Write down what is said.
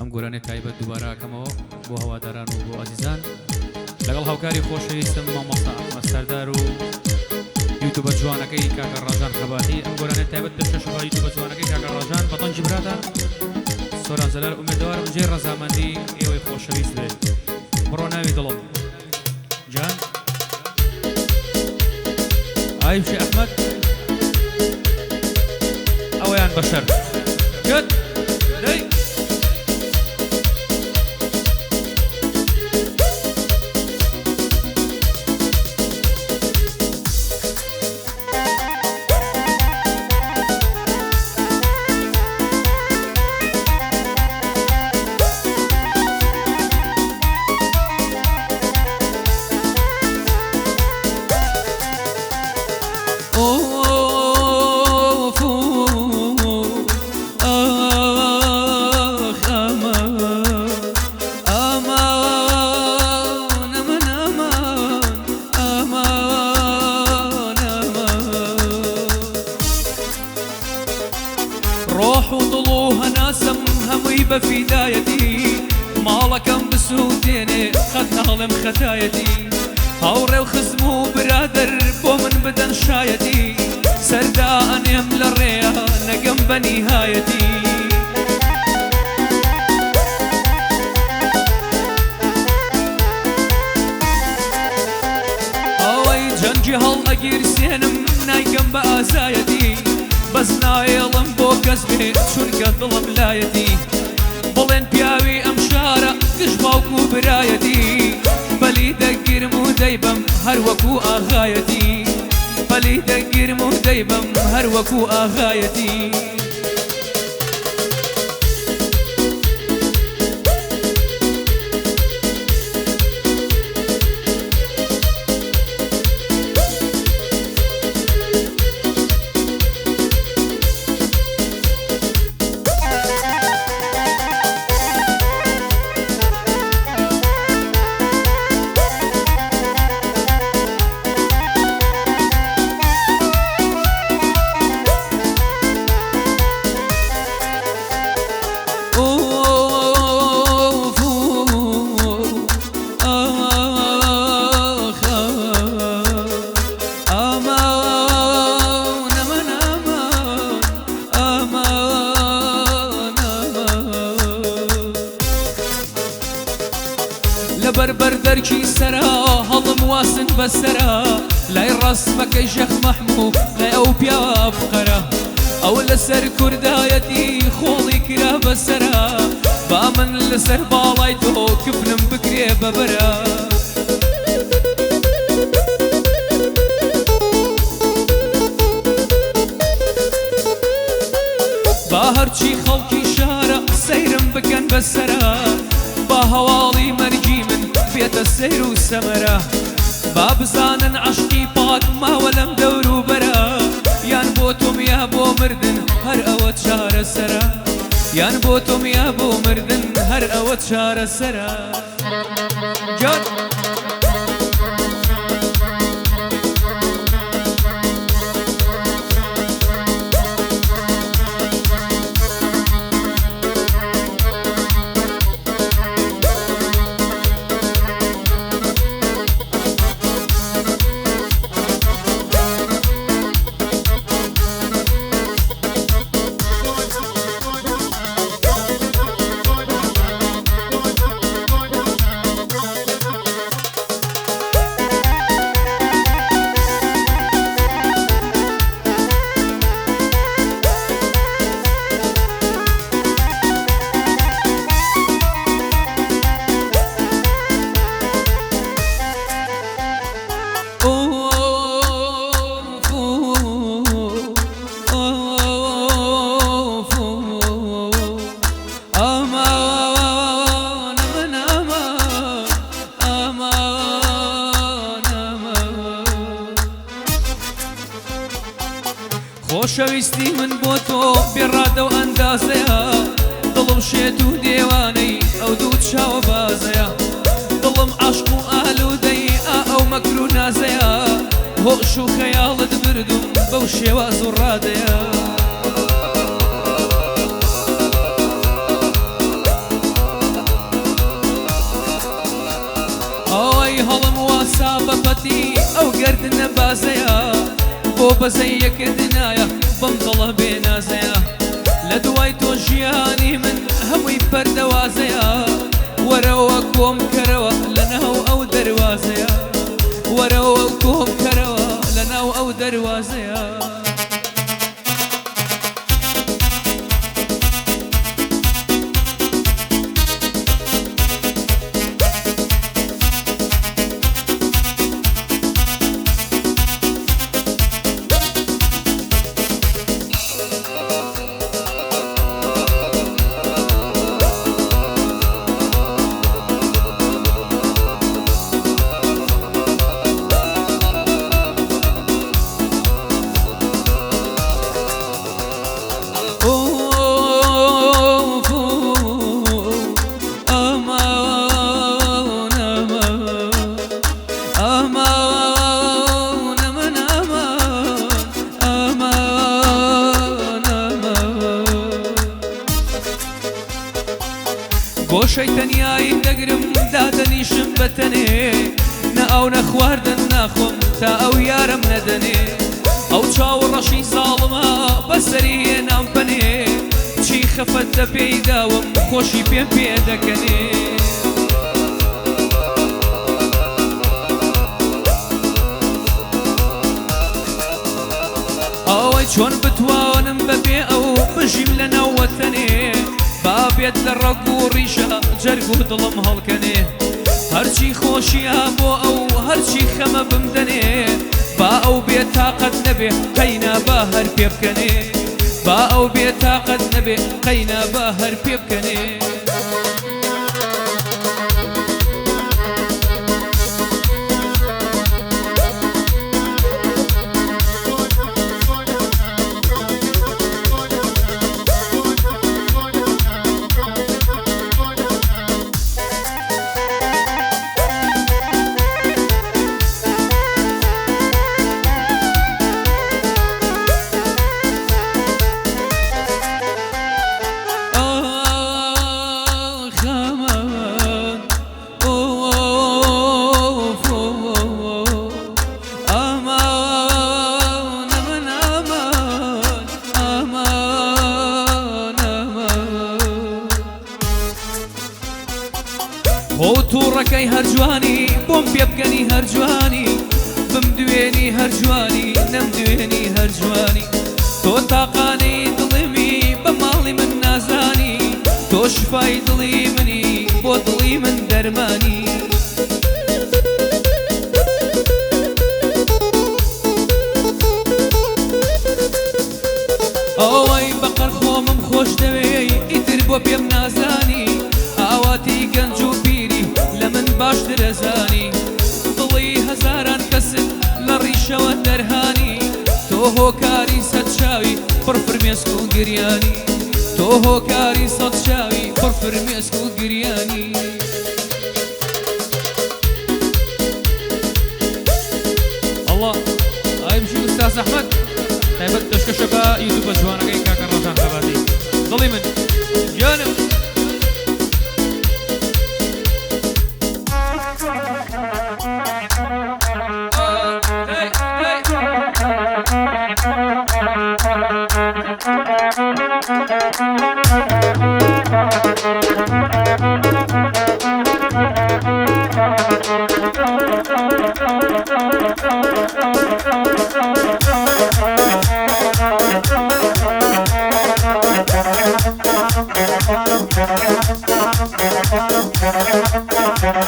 ئەم گۆرانێ تایبەت دووبارەکەمەوە بۆ هەواداران و بۆ ئازیزان لەگەڵ هاوکاری خۆشەویستم مامۆستا ئەحمەد سەردار و یوتیوبە جوانەکەی کاکە ڕاژان خەباتی. ئەم گۆرانێ تایبەت پێش شەشەوە یوتیوبە جوانەکەی کاکە ڕاژان بەتەنجی براتان سۆران زەلال ئومێدوارم جێ ڕەزامەندی ئێوەی خۆشەویست بێت. بڕۆ ناوی دڵم جان ئایوشی ئەحمەد ئەوەیان بەشەر گوت دەی روح وطلوها ناسم همي بفدايتي مالكم بسوديني خدنا ظلم ختايتي هوري وخزمو برادر بو من بدن شايتي سرداء يمل الريا نقم بنهايتي اوي جنجي هل اجير سينم نايقم بازايتي بس نايلم بو كسبي شركة ظلم لايتي بلين بياوي امشارة كشباوكو برايتي بلي دقير مو دايبم هروكو اغايتي بلي دقير مو دايبم هروكو اغايتي بربر دركي سرا هضم واسن بسرا لا يرسمك شيخ محمود لا او بيا فقرا او لسر كردايتي خولي كرا بسرا بامن لسر بالايتو كفنم بكري ببرا باهرچي خلقي شارع سيرم بكن بسرا بهوالي مرجي من بيت السير والسمرة باب زانن عشقي باك ما ولم دورو برا يان بوتم يا بو مردن هر اوت شار السرا يان بوتم يا بو مردن هر اوت شار السرا جد خوشويستي من بوتو برادة واندازيا ظلم شيتو ديواني او دود شاو بازيا ظلم عشق واهلو ديئة او مكرو نازيا هوشو خيال دبردم بوشي وازراديا ئافەتی ئەو گەردنە بازەیە بۆ بەزەی یەکردنایە بەم دڵە بێنازەیە لە دوای تۆ ژیانی من هەمووی پەردەوازەیە وەرەوە کۆم کەرەوە لەناو ئەو دەروازەیە وەرەوە کۆم کەرەوە لەناو ئەو دەروازەیە بۆ شەیتەنیایی دەگرم دادەنیشم بەتەنێ نە ئەو نەخواردن ناخۆم تا ئەو یارم نەدەنێ ئەو چاوەڕەشی ساڵمە بەسەری هێنام پەنێ چی خەفەت دەپێی داوم خۆشی پێم پێ دەکەنێ ئەوەی چۆن بتوانم بەبێ ئەو بژیم لەناو وەتەنێ بابێت لە ڕەگ و ڕیشە جەرگ و دڵم هەڵکەنێ هەرچی خۆشیە بۆ ئەو هەرچی خەمە بمدەنێ با ئەو بێتاقەت نەبێ قەینا با هەر پێ بکەنێ با ئەو بێتاقەت نەبێ قەینا با هەر پێ بکەنێ خۆ تووڕەکەی هەرجوانی بۆم پێ بکەنی هەرجوانی بم دوێنی هەرجوانی نەم دوێنی هەرجوانی تۆ تاقانەی دڵێمی بە ماڵی من نازانی تۆ شفای دڵی منی بۆ دڵی من دەرمانی ئەوەی بەقەر خۆمم خۆش دەوێی ئیتر بۆ پێم نازانی ئاواتی گەنج و پیری لە من باشتر ئەزانی دڵی هەزاران کەست لە ڕیشەوە دەرهانی تۆ هۆکاری سەد چاوی پڕفرمێسک و گریانی تۆ هۆکاری سەد چاوی پڕفرمێسک و گریانی ئەڵڵا ئای بژی ئوستاز ئەحمەد تایبەت دەشکەشە بە یوتوبە جوانەکەی کاکە ڕەشان خەباتی دڵی من گیانم Thank you.